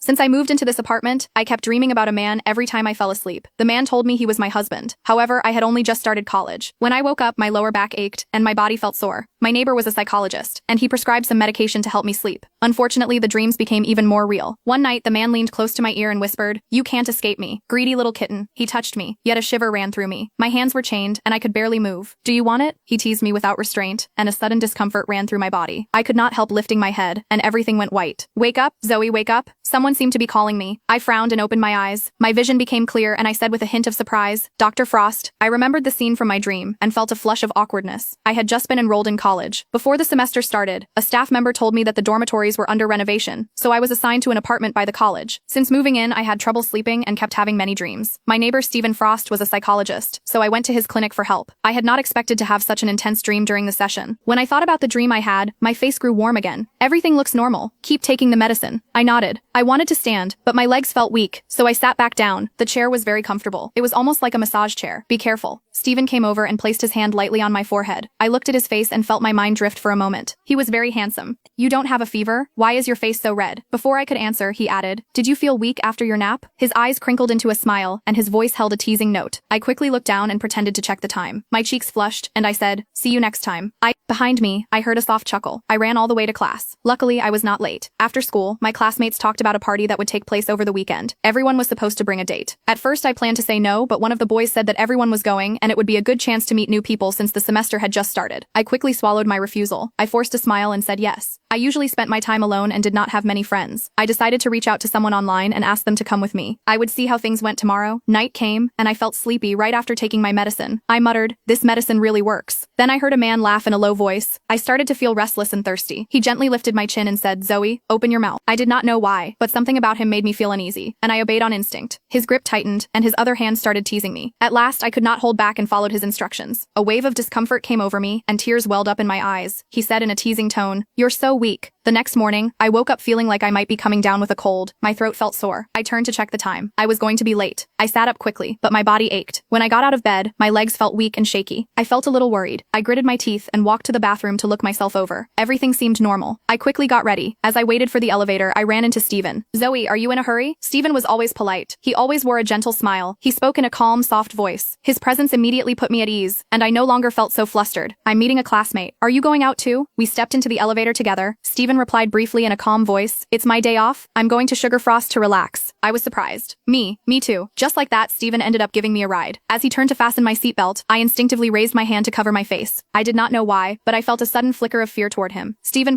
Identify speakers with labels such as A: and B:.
A: Since I moved into this apartment, I kept dreaming about a man every time I fell asleep. The man told me he was my husband. However, I had only just started college. When I woke up, my lower back ached, and my body felt sore. My neighbor was a psychologist, and he prescribed some medication to help me sleep. Unfortunately, the dreams became even more real. One night, the man leaned close to my ear and whispered, "You can't escape me. Greedy little kitten." He touched me, yet a shiver ran through me. My hands were chained, and I could barely move. "Do you want it?" He teased me without restraint, and a sudden discomfort ran through my body. I could not help lifting my head, and everything went white. "Wake up, Zoe, wake up." Someone seemed to be calling me. I frowned and opened my eyes. My vision became clear, and I said with a hint of surprise, "Dr. Frost." I remembered the scene from my dream, and felt a flush of awkwardness. I had just been enrolled in college. Before the semester started, a staff member told me that the dormitories were under renovation, so I was assigned to an apartment by the college. Since moving in, I had trouble sleeping and kept having many dreams. My neighbor Stephen Frost was a psychologist, so I went to his clinic for help. I had not expected to have such an intense dream during the session. When I thought about the dream I had, my face grew warm again. "Everything looks normal. Keep taking the medicine." I nodded. I wanted to stand, but my legs felt weak, so I sat back down. The chair was very comfortable. It was almost like a massage chair. "Be careful." Stephen came over and placed his hand lightly on my forehead. I looked at his face and felt my mind drift for a moment. He was very handsome. "You don't have a fever? Why is your face so red?" Before I could answer, he added, "Did you feel weak after your nap?" His eyes crinkled into a smile, and his voice held a teasing note. I quickly looked down and pretended to check the time. My cheeks flushed, and I said, "See you next time." Behind me, I heard a soft chuckle. I ran all the way to class. Luckily, I was not late. After school, my classmates talked about a party that would take place over the weekend. Everyone was supposed to bring a date. At first, I planned to say no, but one of the boys said that everyone was going, and it would be a good chance to meet new people since the semester had just started. I quickly swallowed my refusal. I forced a smile and said yes. I usually spent my time alone and did not have many friends. I decided to reach out to someone online and ask them to come with me. I would see how things went tomorrow. Night came, and I felt sleepy right after taking my medicine. I muttered, "This medicine really works." Then I heard a man laugh in a low voice. I started to feel restless and thirsty. He gently lifted my chin and said, "Zoe, open your mouth." I did not know why, but something about him made me feel uneasy, and I obeyed on instinct. His grip tightened, and his other hand started teasing me. At last, I could not hold back and followed his instructions. A wave of discomfort came over me, and tears welled up in my eyes. He said in a teasing tone, "You're so weak." The next morning, I woke up feeling like I might be coming down with a cold. My throat felt sore. I turned to check the time. I was going to be late. I sat up quickly, but my body ached. When I got out of bed, my legs felt weak and shaky. I felt a little worried. I gritted my teeth and walked to the bathroom to look myself over. Everything seemed normal. I quickly got ready. As I waited for the elevator, I ran into Stephen. "Zoe, are you in a hurry?" Stephen was always polite. He always wore a gentle smile. He spoke in a calm, soft voice. His presence immediately put me at ease, and I no longer felt so flustered. "I'm meeting a classmate. Are you going out too?" We stepped into the elevator together. Stephen replied briefly in a calm voice, "It's my day off. I'm going to Sugar Frost to relax." I was surprised. Me too. Just like that, Stephen ended up giving me a ride. As he turned to fasten my seatbelt, I instinctively raised my hand to cover my face. I did not know why, but I felt a sudden flicker of fear toward him. Stephen